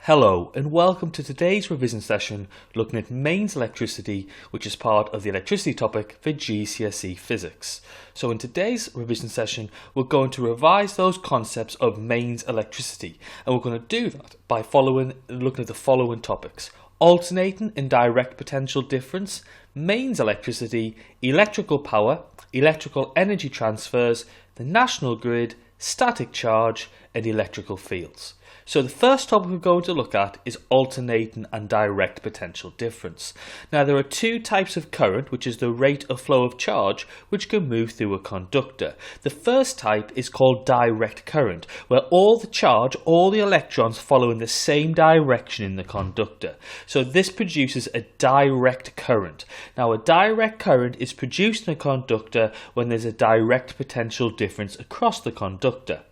Hello and welcome to today's revision session looking at mains electricity, which is part of the electricity topic for GCSE Physics. So in today's revision session we're going to revise those concepts of mains electricity, and we're going to do that by looking at the following topics: alternating and direct potential difference, mains electricity, electrical power, electrical energy transfers, the national grid, static charge and electrical fields. So the first topic we're going to look at is alternating and direct potential difference. Now there are two types of current, which is the rate of flow of charge which can move through a conductor. The first type is called direct current, where all the charge, all the electrons follow in the same direction in the conductor. So this produces a direct current. Now a direct current is produced in a conductor when there's a direct potential difference across the conductor.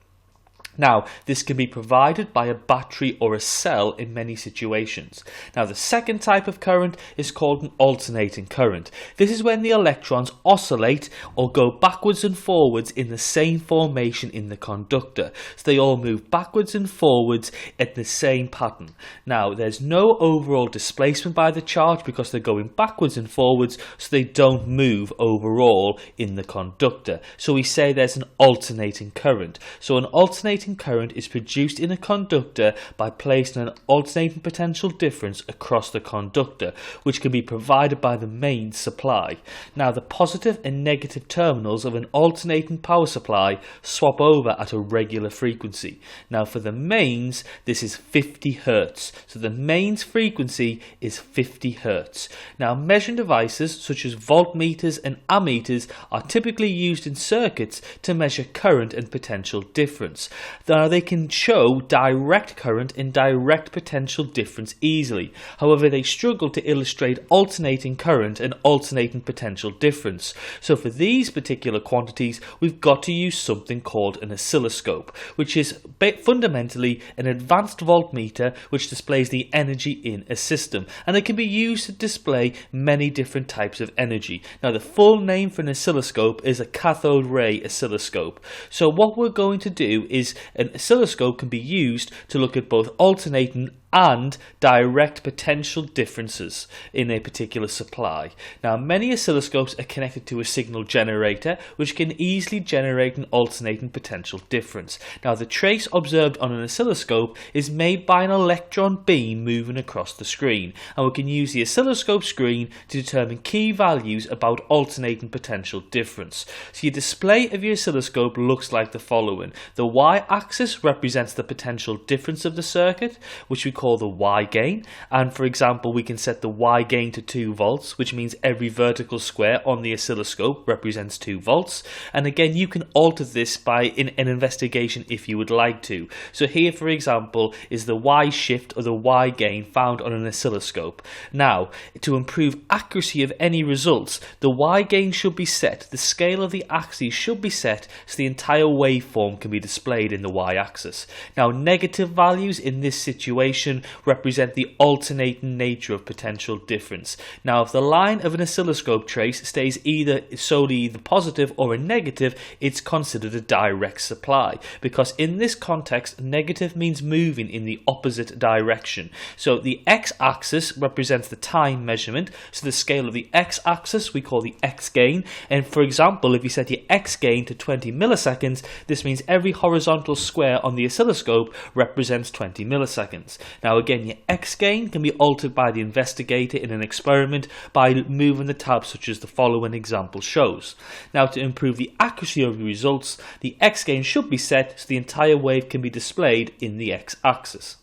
Now, this can be provided by a battery or a cell in many situations. Now, the second type of current is called an alternating current. This is when the electrons oscillate or go backwards and forwards in the same formation in the conductor. So they all move backwards and forwards at the same pattern. Now, there's no overall displacement by the charge because they're going backwards and forwards, so they don't move overall in the conductor. So we say there's an alternating current. So an alternating current is produced in a conductor by placing an alternating potential difference across the conductor, which can be provided by the mains supply. Now the positive and negative terminals of an alternating power supply swap over at a regular frequency. Now for the mains, this is 50 Hz. So the mains frequency is 50 Hz. Now measuring devices such as voltmeters and ammeters are typically used in circuits to measure current and potential difference. Now they can show direct current and direct potential difference easily. However, they struggle to illustrate alternating current and alternating potential difference. So for these particular quantities, we've got to use something called an oscilloscope, which is fundamentally an advanced voltmeter which displays the energy in a system, and it can be used to display many different types of energy. Now the full name for an oscilloscope is a cathode ray oscilloscope. So what we're going to do is an oscilloscope can be used to look at both alternating and direct potential differences in a particular supply. Now many oscilloscopes are connected to a signal generator which can easily generate an alternating potential difference. Now the trace observed on an oscilloscope is made by an electron beam moving across the screen, and we can use the oscilloscope screen to determine key values about alternating potential difference. So your display of your oscilloscope looks like the following. The y-axis represents the potential difference of the circuit, which we call the Y gain, and for example we can set the Y gain to 2 volts, which means every vertical square on the oscilloscope represents 2 volts, and again you can alter this by in an investigation if you would like to. So here for example is the Y shift or the Y gain found on an oscilloscope. Now to improve accuracy of any results, the Y gain should be set, the scale of the axis should be set so the entire waveform can be displayed in the Y axis. Now negative values in this situation represent the alternating nature of potential difference. Now if the line of an oscilloscope trace stays either solely the positive or a negative, it's considered a direct supply, because in this context negative means moving in the opposite direction. So the x-axis represents the time measurement, so the scale of the x-axis we call the x gain, and for example if you set your x gain to 20 milliseconds, this means every horizontal square on the oscilloscope represents 20 milliseconds. Now again, your x gain can be altered by the investigator in an experiment by moving the tab such as the following example shows. Now to improve the accuracy of the results, the x gain should be set so the entire wave can be displayed in the x-axis.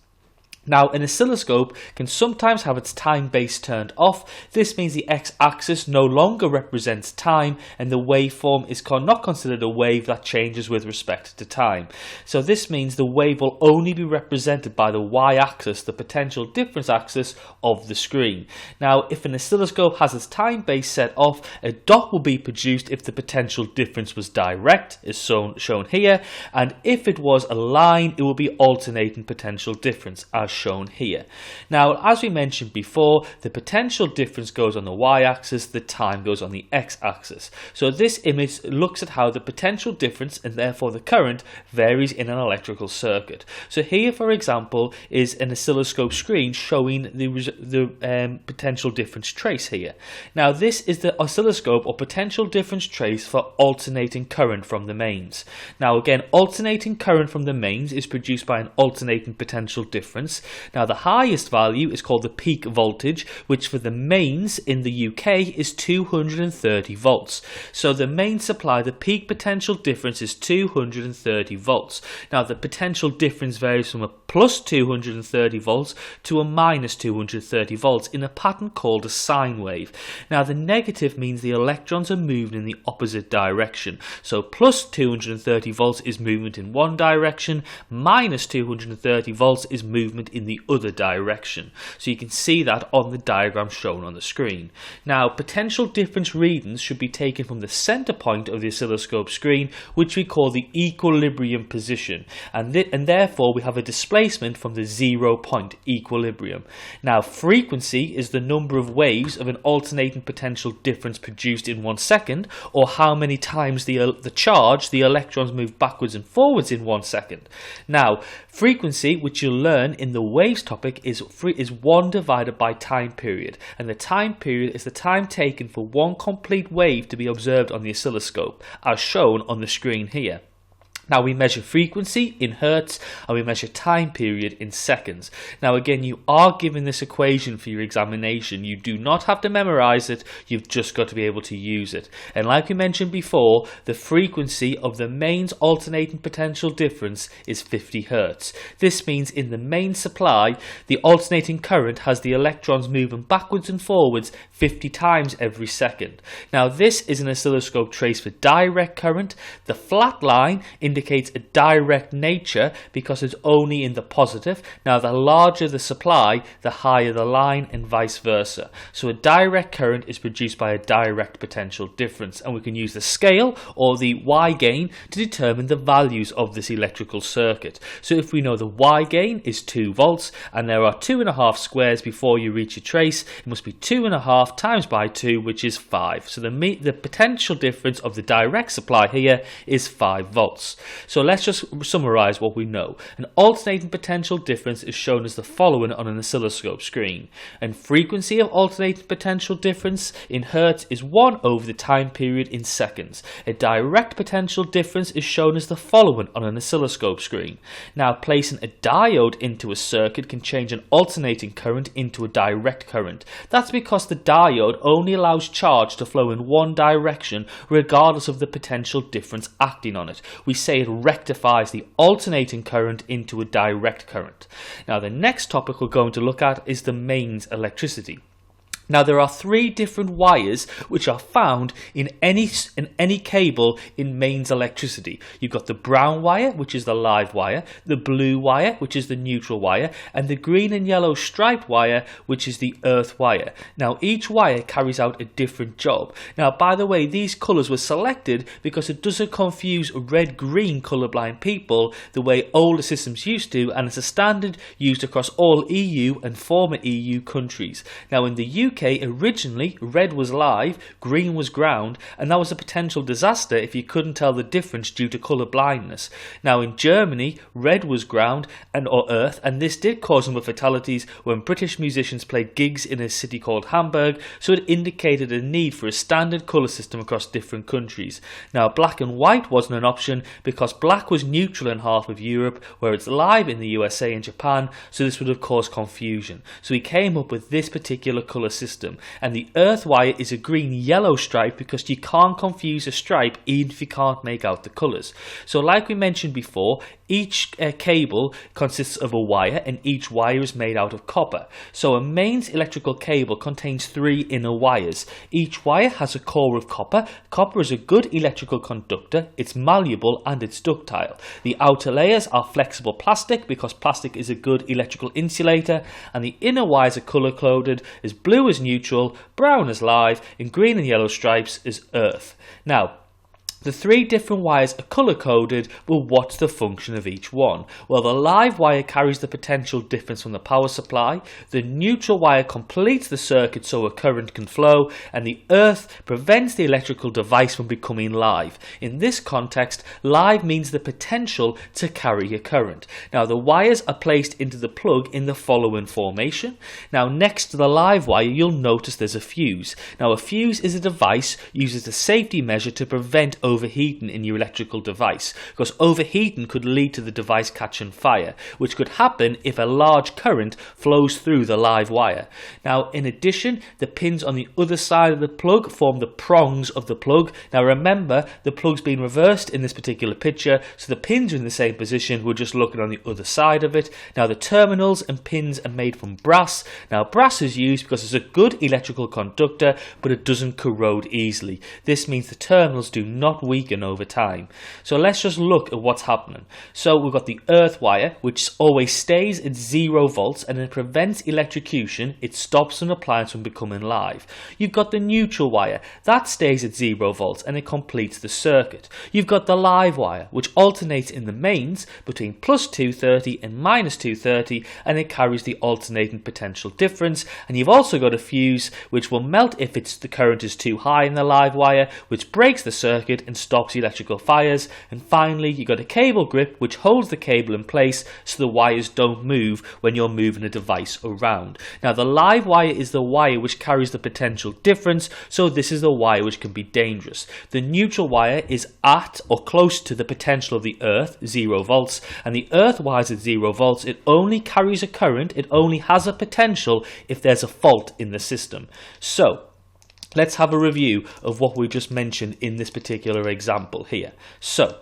Now an oscilloscope can sometimes have its time base turned off. This means the x-axis no longer represents time and the waveform is not considered a wave that changes with respect to time. So this means the wave will only be represented by the y-axis, the potential difference axis of the screen. Now if an oscilloscope has its time base set off, a dot will be produced if the potential difference was direct, as shown here, and if it was a line it will be alternating potential difference as shown here. Now, as we mentioned before, the potential difference goes on the y-axis, the time goes on the x-axis. So this image looks at how the potential difference and therefore the current varies in an electrical circuit. So here, for example, is an oscilloscope screen showing the potential difference trace here. Now, this is the oscilloscope or potential difference trace for alternating current from the mains. Now, again, alternating current from the mains is produced by an alternating potential difference. Now, the highest value is called the peak voltage, which for the mains in the UK is 230 volts. So the main supply, the peak potential difference is 230 volts. Now, the potential difference varies from a plus 230 volts to a minus 230 volts in a pattern called a sine wave. Now, the negative means the electrons are moving in the opposite direction. So plus 230 volts is movement in one direction, minus 230 volts is movement in the other direction. So you can see that on the diagram shown on the screen. Now, potential difference readings should be taken from the center point of the oscilloscope screen, which we call the equilibrium position, and therefore we have a displacement from the 0 point equilibrium. Now, frequency is the number of waves of an alternating potential difference produced in 1 second, or how many times the charge, the electrons, move backwards and forwards in 1 second. Now, frequency, which you'll learn in the waves topic, is 1 divided by time period, and the time period is the time taken for one complete wave to be observed on the oscilloscope, as shown on the screen here. Now, we measure frequency in hertz and we measure time period in seconds. Now, again, you are given this equation for your examination. You do not have to memorize it, you've just got to be able to use it. And like we mentioned before, the frequency of the mains alternating potential difference is 50 hertz. This means in the main supply, the alternating current has the electrons moving backwards and forwards 50 times every second. Now, this is an oscilloscope trace for direct current. The flat line indicates a direct nature because it's only in the positive. Now, the larger the supply, the higher the line, and vice versa. So a direct current is produced by a direct potential difference, and we can use the scale or the Y gain to determine the values of this electrical circuit. So if we know the Y gain is 2 volts and there are 2.5 squares before you reach a trace, it must be 2.5 times by 2, which is 5. So the potential difference of the direct supply here is 5 volts. So let's just summarize what we know. An alternating potential difference is shown as the following on an oscilloscope screen. And frequency of alternating potential difference in hertz is 1 over the time period in seconds. A direct potential difference is shown as the following on an oscilloscope screen. Now, placing a diode into a circuit can change an alternating current into a direct current. That's because the diode only allows charge to flow in one direction regardless of the potential difference acting on it. We say it rectifies the alternating current into a direct current. Now, the next topic we're going to look at is the mains electricity. Now, there are 3 different wires which are found in any cable in mains electricity. You've got the brown wire, which is the live wire, the blue wire, which is the neutral wire, and the green and yellow striped wire, which is the earth wire. Now, each wire carries out a different job. Now, by the way, these colours were selected because it doesn't confuse red-green colourblind people the way older systems used to, and it's a standard used across all EU and former EU countries. Now, in the UK, originally red was live, green was ground, and that was a potential disaster if you couldn't tell the difference due to colour blindness. Now, in Germany, red was ground or earth, and this did cause some fatalities when British musicians played gigs in a city called Hamburg, so it indicated a need for a standard colour system across different countries. Now, black and white wasn't an option because black was neutral in half of Europe, where it's live in the USA and Japan, so this would have caused confusion. So we came up with this particular colour system. And the earth wire is a green-yellow stripe because you can't confuse a stripe even if you can't make out the colours. So like we mentioned before, each cable consists of a wire and each wire is made out of copper. So a mains electrical cable contains 3 inner wires. Each wire has a core of copper. Copper is a good electrical conductor, it's malleable and it's ductile. The outer layers are flexible plastic because plastic is a good electrical insulator, and the inner wires are colour coded as blue as neutral, brown as live, and green and yellow stripes as earth. Now, The three different wires are colour coded, but what's the function of each one? Well, the live wire carries the potential difference from the power supply, the neutral wire completes the circuit so a current can flow, and the earth prevents the electrical device from becoming live. In this context, live means the potential to carry a current. Now the wires are placed into the plug in the following formation. Now next to the live wire you'll notice there's a fuse. Now a fuse is a device used as a safety measure to prevent overheating in your electrical device, because overheating could lead to the device catching fire, which could happen if a large current flows through the live wire. Now in addition, the pins on the other side of the plug form the prongs of the plug. Now remember, the plug's been reversed in this particular picture, so the pins are in the same position, we're just looking on the other side of it. Now the terminals and pins are made from brass. Now brass is used because it's a good electrical conductor, but it doesn't corrode easily. This means the terminals do not weaken over time. So let's just look at what's happening. So we've got the earth wire, which always stays at 0 volts and it prevents electrocution. It stops an appliance from becoming live. You've got the neutral wire, that stays at 0 volts and it completes the circuit. You've got the live wire, which alternates in the mains between plus 230 and minus 230, and it carries the alternating potential difference. And you've also got a fuse, which will melt if the current is too high in the live wire, which breaks the circuit and stops electrical fires. And finally, you've got a cable grip, which holds the cable in place so the wires don't move when you're moving a device around. Now the live wire is the wire which carries the potential difference, so this is the wire which can be dangerous. The neutral wire is at or close to the potential of the earth, 0 volts, and the earth wire is at 0 volts. It only carries a current, it only has a potential if there's a fault in the system. So let's have a review of what we just mentioned in this particular example here. So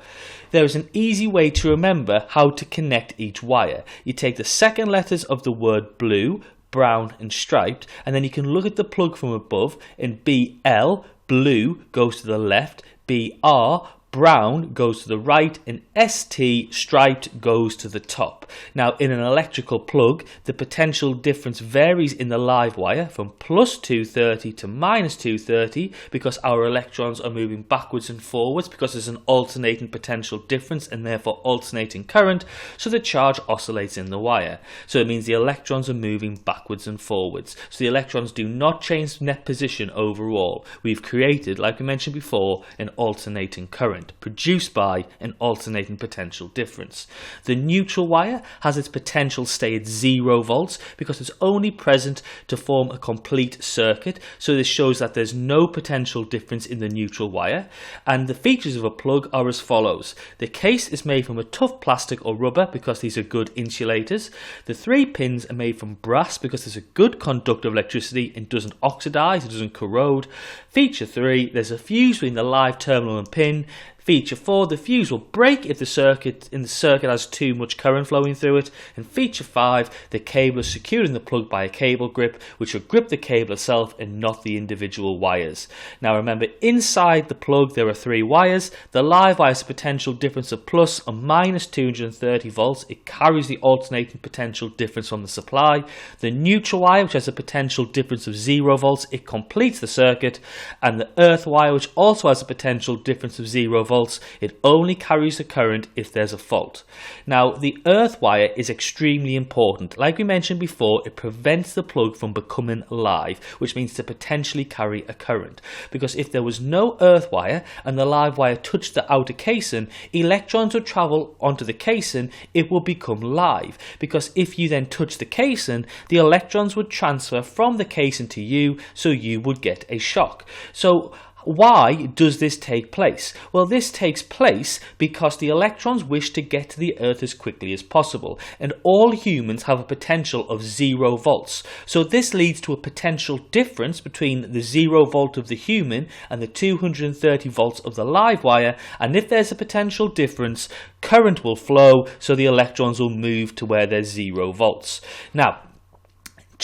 there is an easy way to remember how to connect each wire. You take the second letters of the word blue, brown and striped, and then you can look at the plug from above, and BL, blue, goes to the left, BR, brown, goes to the right, and ST, striped, goes to the top. Now in an electrical plug, the potential difference varies in the live wire from plus 230 to minus 230 because our electrons are moving backwards and forwards because there's an alternating potential difference and therefore alternating current, so the charge oscillates in the wire. So it means the electrons are moving backwards and forwards. So the electrons do not change net position overall. We've created, like we mentioned before, an alternating current produced by an alternating potential difference. The neutral wire has its potential stay at 0 volts because it's only present to form a complete circuit, so this shows that there's no potential difference in the neutral wire. And the features of a plug are as follows. The case is made from a tough plastic or rubber because these are good insulators. The 3 pins are made from brass because it's a good conductor of electricity and doesn't oxidize, it doesn't corrode. Feature 3, there's a fuse between the live terminal and pin. Feature 4, the fuse will break if the circuit has too much current flowing through it. And feature 5, the cable is secured in the plug by a cable grip, which will grip the cable itself and not the individual wires. Now remember, inside the plug there are 3 wires. The live wire has a potential difference of plus or minus 230 volts. It carries the alternating potential difference from the supply. The neutral wire, which has a potential difference of 0 volts, it completes the circuit. And the earth wire, which also has a potential difference of 0 volts, it only carries the current if there's a fault. Now the earth wire is extremely important. Like we mentioned before, it prevents the plug from becoming live, which means to potentially carry a current. Because if there was no earth wire and the live wire touched the outer casing, electrons would travel onto the casing, it will become live. Because if you then touch the casing, the electrons would transfer from the casing to you, so you would get a shock. So why does this take place? Well, this takes place because the electrons wish to get to the Earth as quickly as possible, and all humans have a potential of 0 volts. So this leads to a potential difference between the 0 volt of the human and the 230 volts of the live wire, and if there's a potential difference, current will flow, so the electrons will move to where there's 0 volts. Now,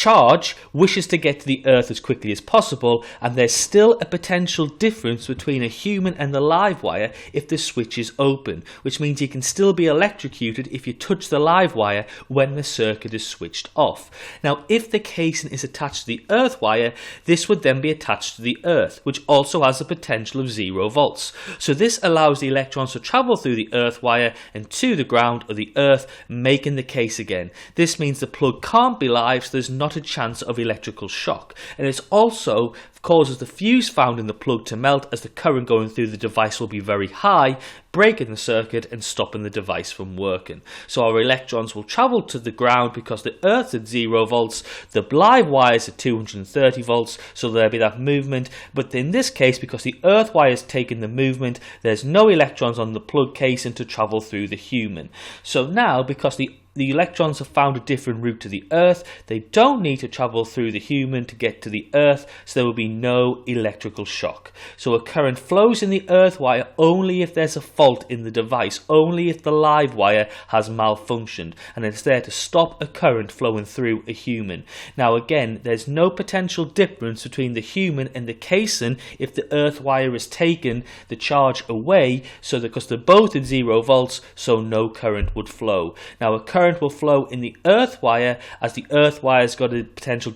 charge wishes to get to the Earth as quickly as possible, and there's still a potential difference between a human and the live wire if the switch is open, which means you can still be electrocuted if you touch the live wire when the circuit is switched off. Now, if the casing is attached to the earth wire, this would then be attached to the Earth, which also has a potential of 0 volts. So this allows the electrons to travel through the earth wire and to the ground of the Earth, making the case again. This means the plug can't be live, so there's not a chance of electrical shock. And it also causes the fuse found in the plug to melt, as the current going through the device will be very high, breaking the circuit and stopping the device from working. So our electrons will travel to the ground because the Earth's at 0 volts, the live wire is at 230 volts, so there'll be that movement. But in this case, because the earth wire is taking the movement, there's no electrons on the plug casing to travel through the human. So now, because the electrons have found a different route to the Earth, they don't need to travel through the human to get to the Earth, so there will be no electrical shock. So a current flows in the earth wire only if there's a fault in the device, only if the live wire has malfunctioned, and it's there to stop a current flowing through a human. Now again, there's no potential difference between the human and the casing if the earth wire is taken the charge away, so because they're both at 0 volts, so no current would flow. Now a current will flow in the earth wire, as the earth wire's got a potential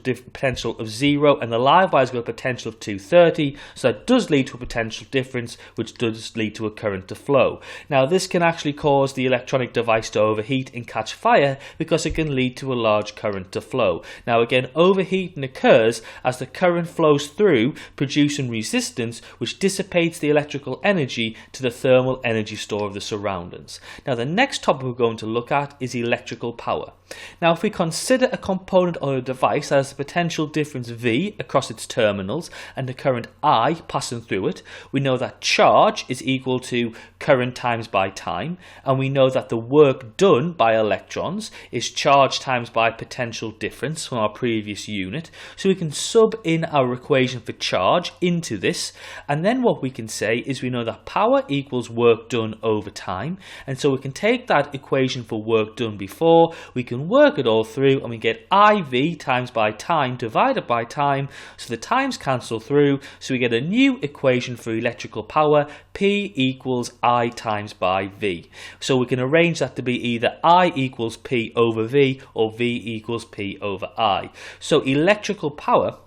of 0 and the live wire's got a potential of 230, so that does lead to a potential difference, which does lead to a current to flow. Now this can actually cause the electronic device to overheat and catch fire, because it can lead to a large current to flow. Now again, overheating occurs as the current flows through, producing resistance, which dissipates the electrical energy to the thermal energy store of the surroundings. Now the next topic we're going to look at is electrical power. Now if we consider a component of a device that has a potential difference V across its terminals and a current I passing through it, we know that charge is equal to current times by time, and we know that the work done by electrons is charge times by potential difference from our previous unit. So we can sub in our equation for charge into this, and then what we can say is we know that power equals work done over time, and so we can take that equation for work done before, we can work it all through, and we get IV times by time divided by time, so the times cancel through, so we get a new equation for electrical power, P equals I times by V. So we can arrange that to be either I equals P over V or V equals P over I. So electrical power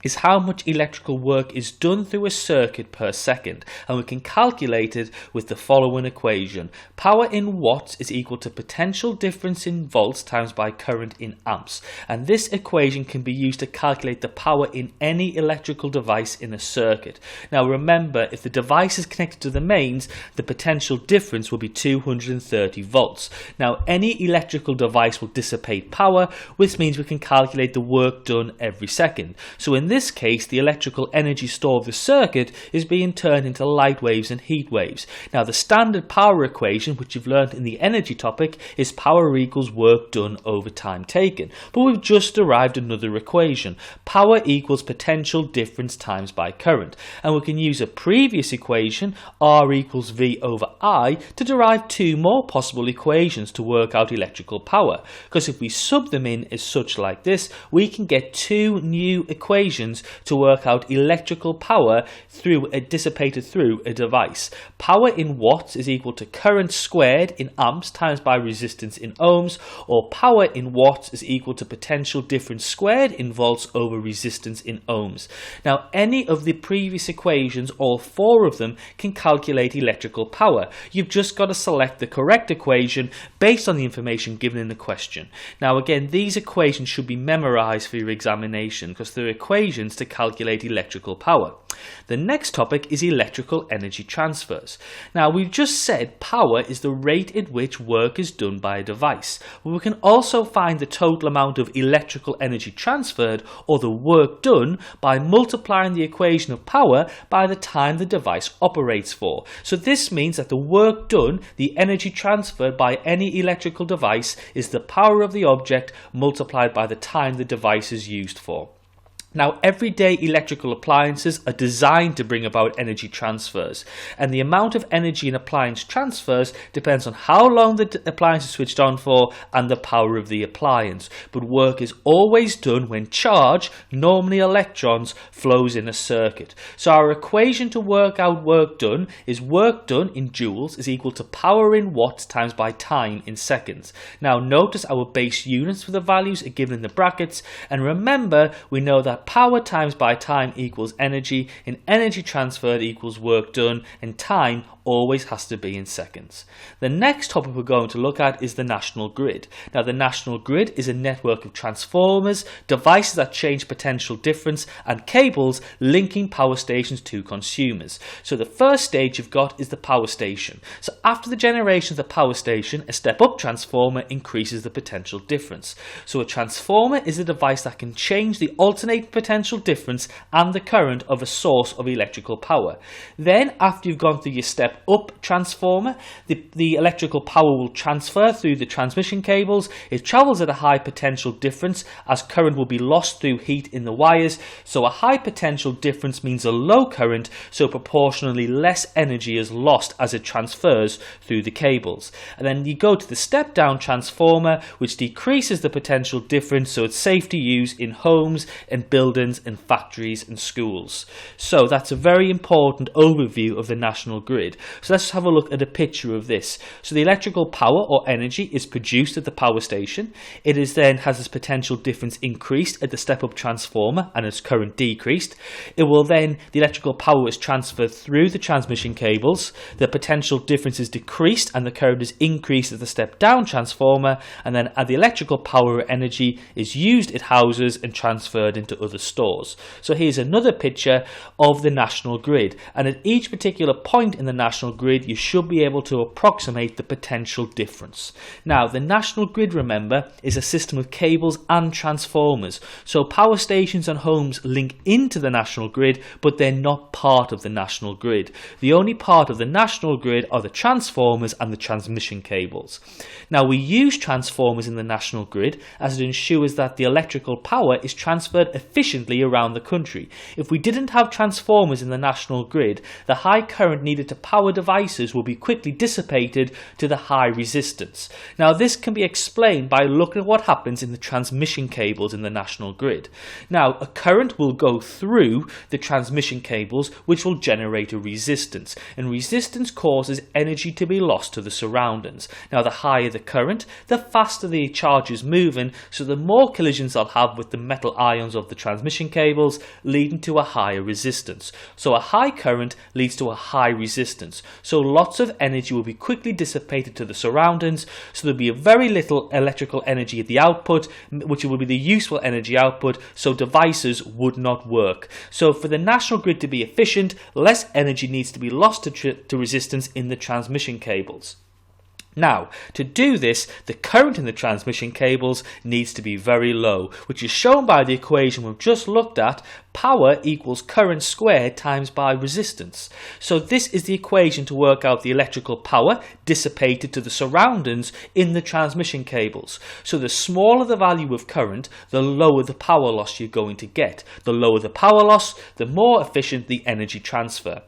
is how much electrical work is done through a circuit per second, and we can calculate it with the following equation. Power in watts is equal to potential difference in volts times by current in amps, and this equation can be used to calculate the power in any electrical device in a circuit. Now remember, if the device is connected to the mains, the potential difference will be 230 volts. Now any electrical device will dissipate power, which means we can calculate the work done every second. So in this case, the electrical energy store of the circuit is being turned into light waves and heat waves. Now the standard power equation, which you've learned in the energy topic, is power equals work done over time taken. But we've just derived another equation. Power equals potential difference times by current. And we can use a previous equation, R equals V over I, to derive two more possible equations to work out electrical power. Because if we sub them in as such like this, we can get two new equations to work out electrical power dissipated through a device. Power in watts is equal to current squared in amps times by resistance in ohms, or power in watts is equal to potential difference squared in volts over resistance in ohms. Now any of the previous equations, all four of them, can calculate electrical power. You've just got to select the correct equation based on the information given in the question. Now again, these equations should be memorized for your examination because they're equations to calculate electrical power. The next topic is electrical energy transfers. Now we've just said power is the rate at which work is done by a device. But we can also find the total amount of electrical energy transferred, or the work done, by multiplying the equation of power by the time the device operates for. So this means that the work done, the energy transferred by any electrical device, is the power of the object multiplied by the time the device is used for. Now, everyday electrical appliances are designed to bring about energy transfers, and the amount of energy an appliance transfers depends on how long the appliance is switched on for and the power of the appliance. But work is always done when charge, normally electrons, flows in a circuit. So our equation to work out work done is work done in joules is equal to power in watts times by time in seconds. Now notice our base units for the values are given in the brackets, and remember we know that power times by time equals energy, and energy transferred equals work done, and time always has to be in seconds. The next topic we're going to look at is the national grid. Now, the national grid is a network of transformers, devices that change potential difference, and cables linking power stations to consumers. So the first stage you've got is the power station. So after the generation of the power station, a step-up transformer increases the potential difference. So a transformer is a device that can change the alternating potential difference and the current of a source of electrical power. Then, after you've gone through your step up transformer, the electrical power will transfer through the transmission cables. It travels at a high potential difference as current will be lost through heat in the wires. So a high potential difference means a low current, so proportionally less energy is lost as it transfers through the cables. And then you go to the step down transformer, which decreases the potential difference, so it's safe to use in homes and buildings and factories and schools. So that's a very important overview of the national grid. So let's have a look at a picture of this. So the electrical power or energy is produced at the power station. It is then has its potential difference increased at the step-up transformer and its current decreased. It will then, the electrical power is transferred through the transmission cables. The potential difference is decreased and the current is increased at the step-down transformer, and then the electrical power or energy is used at houses and transferred into other stores. So here's another picture of the national grid, and at each particular point in the national grid you should be able to approximate the potential difference. Now, the national grid, remember, is a system of cables and transformers. So power stations and homes link into the national grid, but they're not part of the national grid. The only part of the national grid are the transformers and the transmission cables. Now, we use transformers in the national grid as it ensures that the electrical power is transferred efficiently around the country. If we didn't have transformers in the national grid, the high current needed to power devices will be quickly dissipated to the high resistance. Now, this can be explained by looking at what happens in the transmission cables in the national grid. Now, a current will go through the transmission cables, which will generate a resistance, and resistance causes energy to be lost to the surroundings. Now, the higher the current, the faster the charge is moving, so the more collisions they'll have with the metal ions of the transmission cables, leading to a higher resistance. So a high current leads to a high resistance. So lots of energy will be quickly dissipated to the surroundings, so there'll be a very little electrical energy at the output, which will be the useful energy output, so devices would not work. So for the national grid to be efficient, less energy needs to be lost to resistance in the transmission cables. Now, to do this, the current in the transmission cables needs to be very low, which is shown by the equation we've just looked at. Power equals current squared times by resistance. So this is the equation to work out the electrical power dissipated to the surroundings in the transmission cables. So the smaller the value of current, the lower the power loss you're going to get. The lower the power loss, the more efficient the energy transfer,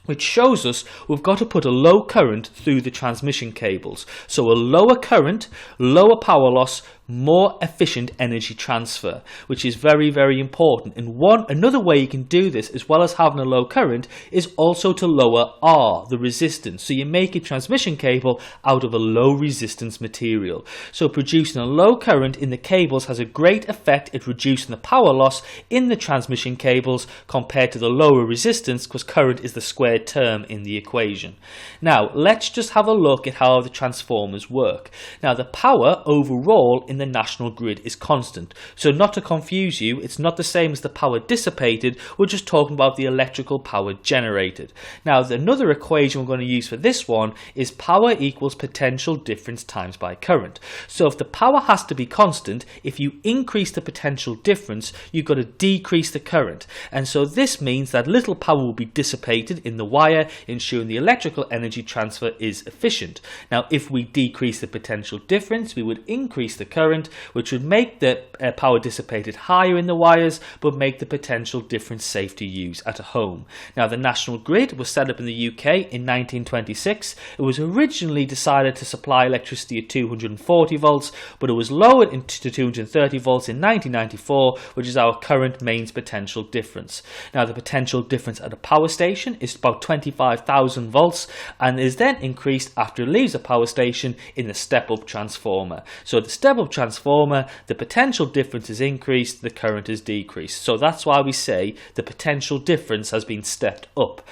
which shows us we've got to put a low current through the transmission cables. So a lower current, lower power loss, more efficient energy transfer, which is very, very important. And another way you can do this, as well as having a low current, is also to lower R, the resistance. So you make a transmission cable out of a low resistance material. So producing a low current in the cables has a great effect at reducing the power loss in the transmission cables compared to the lower resistance, because current is the squared term in the equation. Now, let's just have a look at how the transformers work. Now, the power overall in the national grid is constant. So not to confuse you, it's not the same as the power dissipated, we're just talking about the electrical power generated. Now, another equation we're going to use for this one is power equals potential difference times by current. So if the power has to be constant, if you increase the potential difference, you've got to decrease the current. And so this means that little power will be dissipated in the wire, ensuring the electrical energy transfer is efficient. Now, if we decrease the potential difference, we would increase the current, current, which would make the power dissipated higher in the wires, but make the potential difference safe to use at a home. Now, the national grid was set up in the UK in 1926. It was originally decided to supply electricity at 240 volts, but it was lowered to 230 volts in 1994, which is our current mains potential difference. Now, the potential difference at a power station is about 25,000 volts and is then increased after it leaves a power station in the step-up transformer. So the step-up transformer, the potential difference is increased, the current is decreased. So that's why we say the potential difference has been stepped up.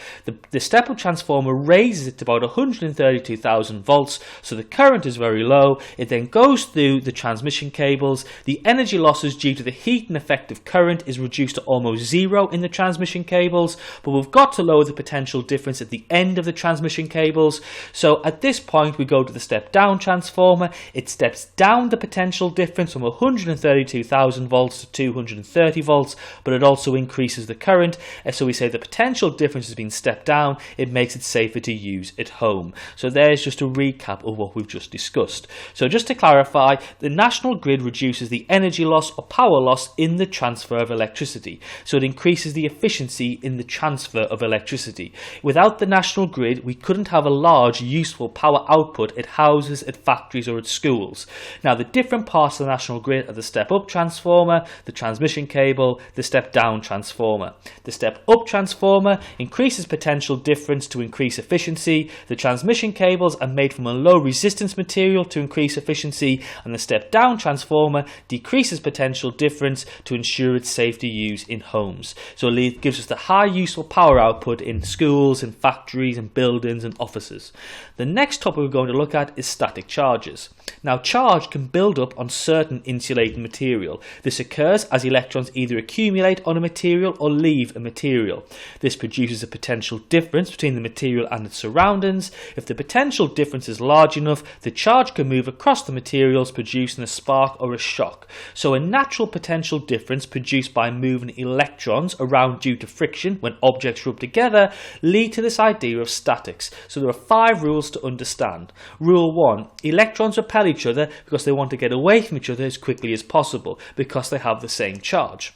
The step-up transformer raises it to about 132,000 volts, so the current is very low. It then goes through the transmission cables. The energy losses due to the heat and effective current is reduced to almost zero in the transmission cables, but we've got to lower the potential difference at the end of the transmission cables. So at this point we go to the step-down transformer. It steps down the potential difference from 132,000 volts to 230 volts, but it also increases the current. So we say the potential difference has been stepped down. It makes it safer to use at home. So there's just a recap of what we've just discussed. So just to clarify, the national grid reduces the energy loss or power loss in the transfer of electricity. So it increases the efficiency in the transfer of electricity. Without the national grid, we couldn't have a large useful power output at houses, at factories or at schools. Now, the different parts of the national grid are the step-up transformer, the transmission cable, the step-down transformer. The step-up transformer increases potential difference to increase efficiency. The transmission cables are made from a low resistance material to increase efficiency, and the step-down transformer decreases potential difference to ensure it's safe to use in homes. So it gives us the high useful power output in schools and factories and buildings and offices. The next topic we're going to look at is static charges. Now, charge can build up on certain insulating material. This occurs as electrons either accumulate on a material or leave a material. This produces a potential difference between the material and its surroundings. If the potential difference is large enough, the charge can move across the materials, producing a spark or a shock. So a natural potential difference produced by moving electrons around due to friction when objects rub together lead to this idea of statics. So there are 5 rules to understand. Rule 1, electrons repel each other because they want to get away from each other as quickly as possible because they have the same charge.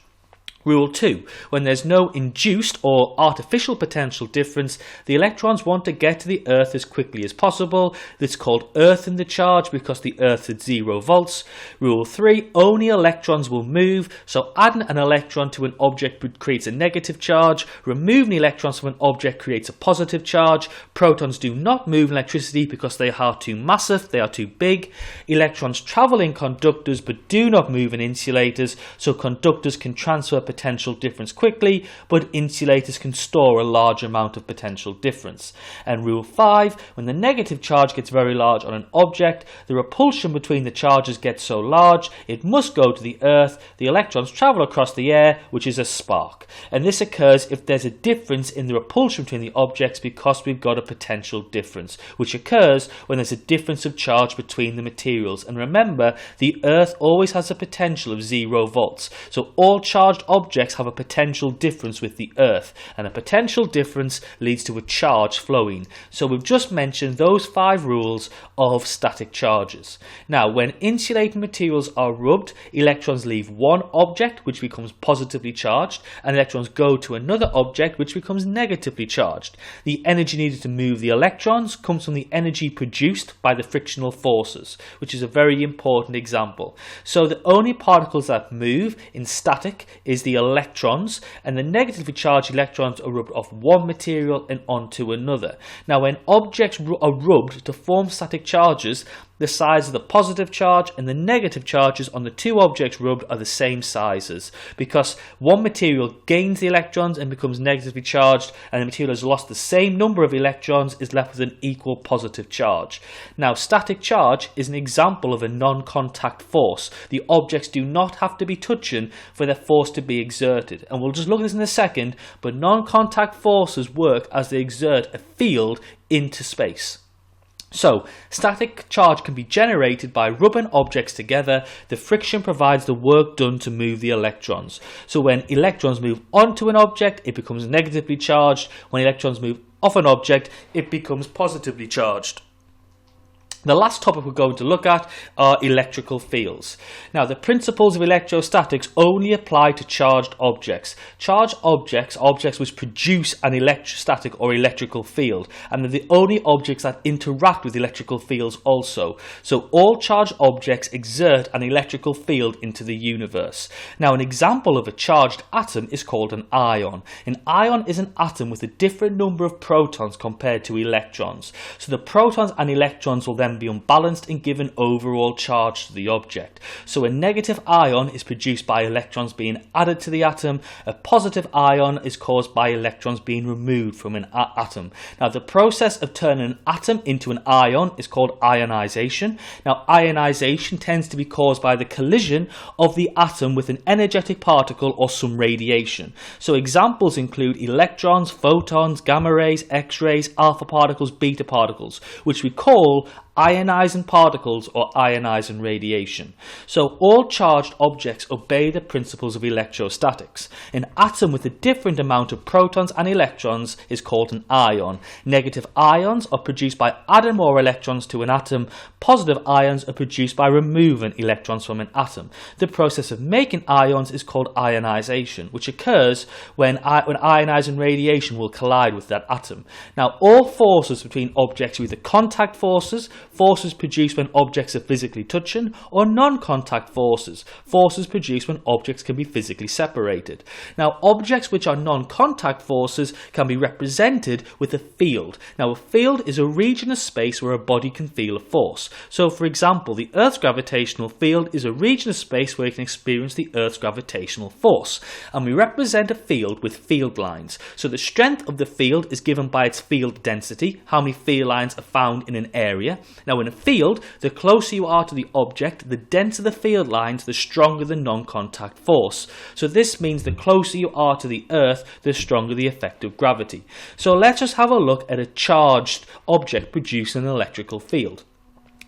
Rule 2. When there's no induced or artificial potential difference, the electrons want to get to the Earth as quickly as possible. That's called earth in the charge because the Earth's at 0 volts. Rule 3. Only electrons will move, so adding an electron to an object creates a negative charge. Removing electrons from an object creates a positive charge. Protons do not move in electricity because they are too massive, they are too big. Electrons travel in conductors but do not move in insulators, so conductors can transfer potential difference quickly, but insulators can store a large amount of potential difference. And rule 5, when the negative charge gets very large on an object, the repulsion between the charges gets so large, it must go to the Earth. The electrons travel across the air, which is a spark. And this occurs if there's a difference in the repulsion between the objects because we've got a potential difference, which occurs when there's a difference of charge between the materials. And remember, the Earth always has a potential of 0 volts. So all charged objects have a potential difference with the Earth, and a potential difference leads to a charge flowing. So we've just mentioned those 5 rules of static charges. Now, when insulating materials are rubbed, electrons leave one object which becomes positively charged, and electrons go to another object which becomes negatively charged. The energy needed to move the electrons comes from the energy produced by the frictional forces, which is a very important example. So the only particles that move in static is the electrons, and the negatively charged electrons are rubbed off one material and onto another. Now, when objects are rubbed to form static charges, the size of the positive charge and the negative charges on the 2 objects rubbed are the same sizes, because one material gains the electrons and becomes negatively charged, and the material has lost the same number of electrons, is left with an equal positive charge. Now, static charge is an example of a non-contact force. The objects do not have to be touching for their force to be exerted, and we'll just look at this in a second, but non-contact forces work as they exert a field into space. So, static charge can be generated by rubbing objects together. The friction provides the work done to move the electrons. So when electrons move onto an object, it becomes negatively charged. When electrons move off an object, it becomes positively charged. The last topic we're going to look at are electrical fields. Now, the principles of electrostatics only apply to charged objects. Charged objects are objects which produce an electrostatic or electrical field, and they're the only objects that interact with electrical fields also. So all charged objects exert an electrical field into the universe. Now, an example of a charged atom is called an ion. An ion is an atom with a different number of protons compared to electrons. So the protons and electrons will then be unbalanced and give an overall charge to the object. So a negative ion is produced by electrons being added to the atom. A positive ion is caused by electrons being removed from an atom. Now, the process of turning an atom into an ion is called ionization. Now, ionization tends to be caused by the collision of the atom with an energetic particle or some radiation. So examples include electrons, photons, gamma rays, X-rays, alpha particles, beta particles, which we call ionizing particles or ionizing radiation. So all charged objects obey the principles of electrostatics. An atom with a different amount of protons and electrons is called an ion. Negative ions are produced by adding more electrons to an atom. Positive ions are produced by removing electrons from an atom. The process of making ions is called ionization, which occurs when ionizing radiation will collide with that atom. Now, all forces between objects are either contact forces, forces produced when objects are physically touching, or non-contact forces, forces produced when objects can be physically separated. Now, objects which are non-contact forces can be represented with a field. Now, a field is a region of space where a body can feel a force. So, for example, the Earth's gravitational field is a region of space where you can experience the Earth's gravitational force. And we represent a field with field lines. So the strength of the field is given by its field density, how many field lines are found in an area. Now, in a field, the closer you are to the object, the denser the field lines, the stronger the non-contact force. So this means the closer you are to the Earth, the stronger the effect of gravity. So let's just have a look at a charged object producing an electrical field.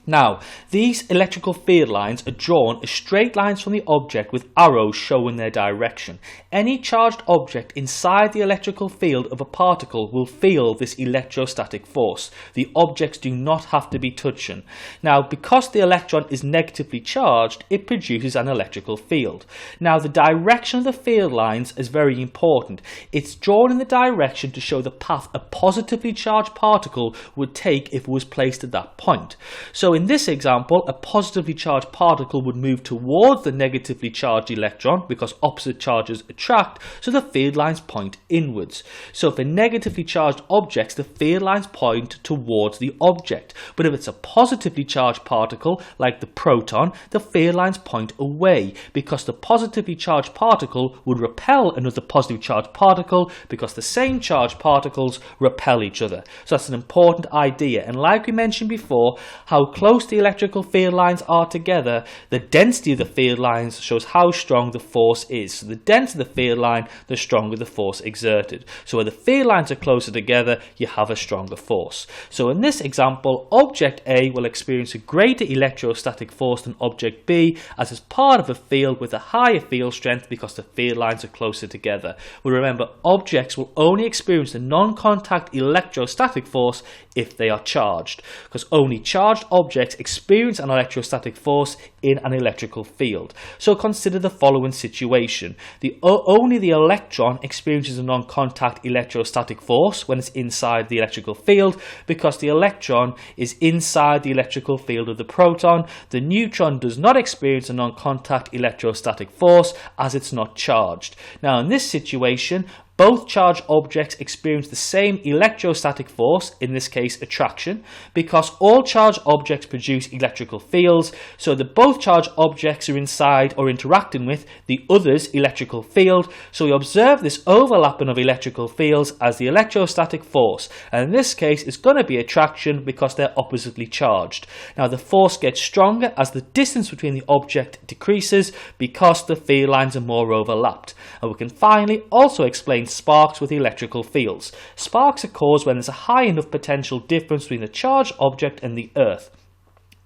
Now, these electrical field lines are drawn as straight lines from the object with arrows showing their direction. Any charged object inside the electrical field of a particle will feel this electrostatic force. The objects do not have to be touching. Now, because the electron is negatively charged, it produces an electrical field. Now, the direction of the field lines is very important. It's drawn in the direction to show the path a positively charged particle would take if it was placed at that point. So in this example, a positively charged particle would move towards the negatively charged electron because opposite charges attract, so the field lines point inwards. So for negatively charged objects, the field lines point towards the object. But if it's a positively charged particle, like the proton, the field lines point away because the positively charged particle would repel another positively charged particle because the same charged particles repel each other. So that's an important idea. And like we mentioned before, how close the electrical field lines are together, the density of the field lines shows how strong the force is. So the denser the field line, the stronger the force exerted. So where the field lines are closer together, you have a stronger force. So in this example, object A will experience a greater electrostatic force than object B as is part of a field with a higher field strength because the field lines are closer together. But remember, objects will only experience the non-contact electrostatic force if they are charged, because only charged objects experience an electrostatic force in an electrical field. So consider the following situation. Only the electron experiences a non-contact electrostatic force when it's inside the electrical field because the electron is inside the electrical field of the proton. The neutron does not experience a non-contact electrostatic force as it's not charged. Now in this situation, both charged objects experience the same electrostatic force, in this case attraction, because all charged objects produce electrical fields, so that both charged objects are inside or interacting with the other's electrical field, so we observe this overlapping of electrical fields as the electrostatic force, and in this case it's going to be attraction because they're oppositely charged. Now the force gets stronger as the distance between the object decreases because the field lines are more overlapped. And we can finally also explain sparks with electrical fields. Sparks are caused when there's a high enough potential difference between the charged object and the earth.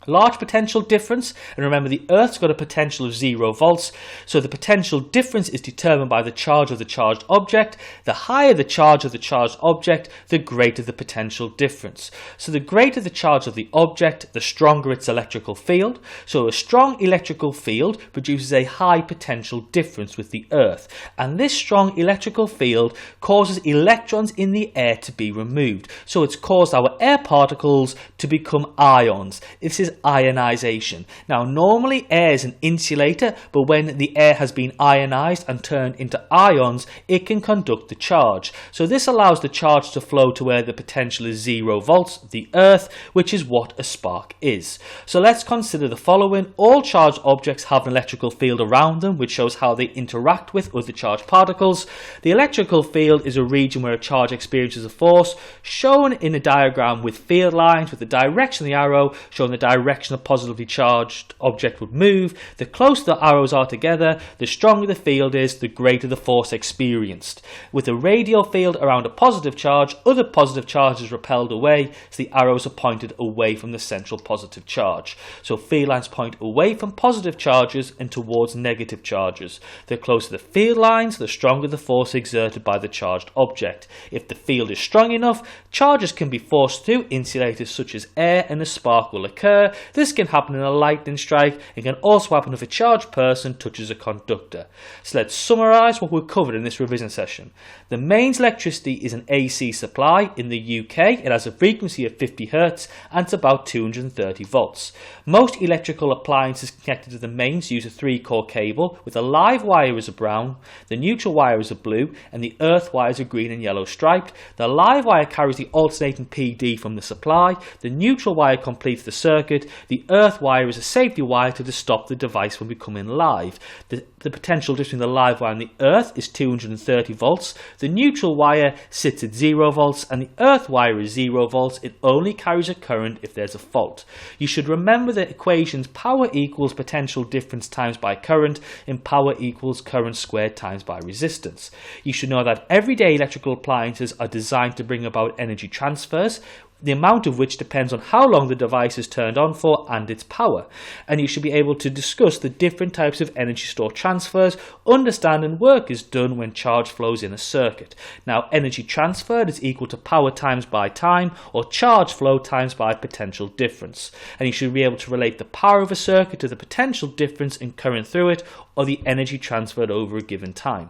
Large potential difference, and remember the Earth's got a potential of 0 volts, so the potential difference is determined by the charge of the charged object. The higher the charge of the charged object, the greater the potential difference. So the greater the charge of the object, the stronger its electrical field. So a strong electrical field produces a high potential difference with the Earth, and this strong electrical field causes electrons in the air to be removed. So it's caused our air particles to become ions. This is ionization. Now normally air is an insulator, but when the air has been ionized and turned into ions, it can conduct the charge. So this allows the charge to flow to where the potential is 0 volts, the Earth, which is what a spark is. So let's consider the following. All charged objects have an electrical field around them, which shows how they interact with other charged particles. The electrical field is a region where a charge experiences a force, shown in a diagram with field lines, with the direction of the arrow showing the direction a positively charged object would move. The closer the arrows are together, the stronger the field is, the greater the force experienced. With a radial field around a positive charge, other positive charges repelled away, so the arrows are pointed away from the central positive charge. So field lines point away from positive charges and towards negative charges. The closer the field lines, the stronger the force exerted by the charged object. If the field is strong enough, charges can be forced through insulators such as air, and a spark will occur. This can happen in a lightning strike and can also happen if a charged person touches a conductor. So let's summarise what we've covered in this revision session. The mains electricity is an AC supply. In the UK it has a frequency of 50 Hz and it's about 230 volts. Most electrical appliances connected to the mains use a 3-core cable, with a live wire as a brown, the neutral wire is a blue, and the earth wires are green and yellow striped. The live wire carries the alternating PD from the supply, the neutral wire completes the circuit, the earth wire is a safety wire to stop the device from becoming live. The potential difference between the live wire and the earth is 230 volts. The neutral wire sits at 0 volts and the earth wire is 0 volts. It only carries a current if there's a fault. You should remember the equations power equals potential difference times by current, and power equals current squared times by resistance. You should know that everyday electrical appliances are designed to bring about energy transfers, the amount of which depends on how long the device is turned on for and its power. And you should be able to discuss the different types of energy store transfers, understanding work is done when charge flows in a circuit. Now, energy transferred is equal to power times by time, or charge flow times by potential difference. And you should be able to relate the power of a circuit to the potential difference in current through it, or the energy transferred over a given time.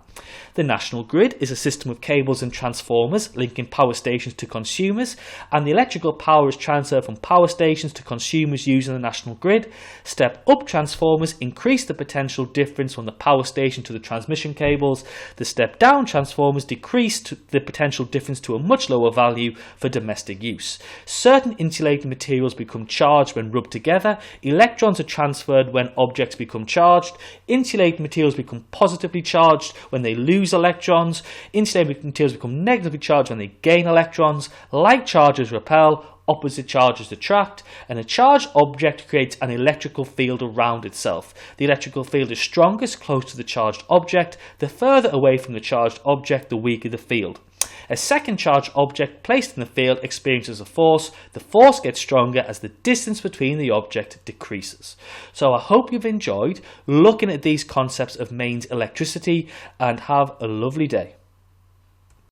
The national grid is a system of cables and transformers linking power stations to consumers, and the electrical power is transferred from power stations to consumers using the national grid. Step-up transformers increase the potential difference from the power station to the transmission cables. The step-down transformers decrease the potential difference to a much lower value for domestic use. Certain insulating materials become charged when rubbed together. Electrons are transferred when objects become charged. Insulating materials become positively charged when they lose electrons. Insulating materials become negatively charged when they gain electrons. Like charges repel, opposite charges attract, and a charged object creates an electrical field around itself. The electrical field is strongest close to the charged object. The further away from the charged object, the weaker the field. A second charged object placed in the field experiences a force. The force gets stronger as the distance between the object decreases. So I hope you've enjoyed looking at these concepts of mains electricity, and have a lovely day.